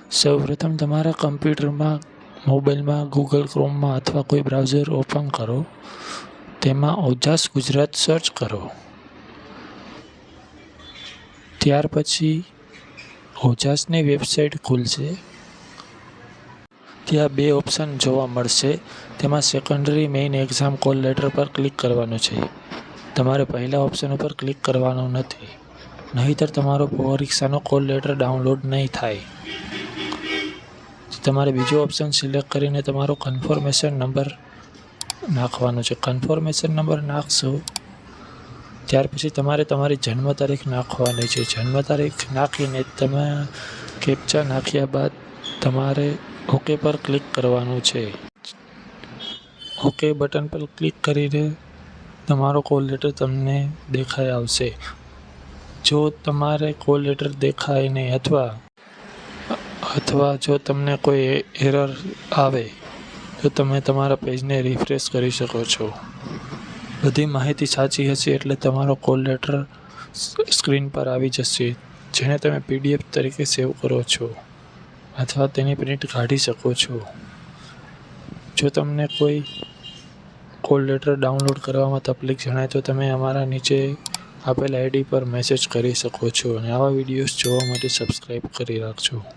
સૌપ્રથમ તમારા કમ્પ્યુટરમાં, મોબાઈલમાં ગૂગલ ક્રોમમાં અથવા કોઈ બ્રાઉઝર ઓપન કરો. તેમાં ઓજાસ ગુજરાત સર્ચ કરો. ત્યાર પછી ઓજાસની વેબસાઇટ ખુલશે. ત્યાં બે ઓપ્શન જોવા મળશે. તેમાં secondary main exam call letter પર ક્લિક કરવાનું છે. તમારે પહેલા ઓપ્શન ઉપર ક્લિક કરવાનું નથી, નહીંતર તમારો પરીક્ષાનો કોલ લેટર ડાઉનલોડ નહીં થાય. તમારે બીજો ઓપ્શન સિલેક્ટ કરીને તમારો કન્ફર્મેશન નંબર નાખવાનો છે. કન્ફર્મેશન નંબર નાખશો ત્યાર પછી તમારે તમારી જન્મ તારીખ નાખવાની છે. જન્મ તારીખ નાખીને તમે કેપ્ચા નાખ્યા બાદ તમારે ઓકે પર ક્લિક કરવાનું છે. ઓકે બટન પર ક્લિક કરીને તમારો કોલ લેટર તમને દેખાઈ આવશે. જો તમારે કોલ લેટર દેખાય નહીં અથવા જો તમને કોઈ એરર આવે તો તમે તમારા પેજને રિફ્રેશ કરી શકો છો. બધી માહિતી સાચી હશે એટલે તમારો કોલ લેટર સ્ક્રીન પર આવી જશે, જેને તમે PDF તરીકે સેવ કરો છો અથવા તેની પ્રિન્ટ કાઢી શકો છો. જો તમને કોઈ કોલ લેટર ડાઉનલોડ કરવામાં તકલીફ જણાય તો તમે અમારા નીચે આપેલ ID પર મેસેજ કરી શકો છો અને આવા વિડીયોઝ જોવા માટે સબસ્ક્રાઈબ કરી રાખજો.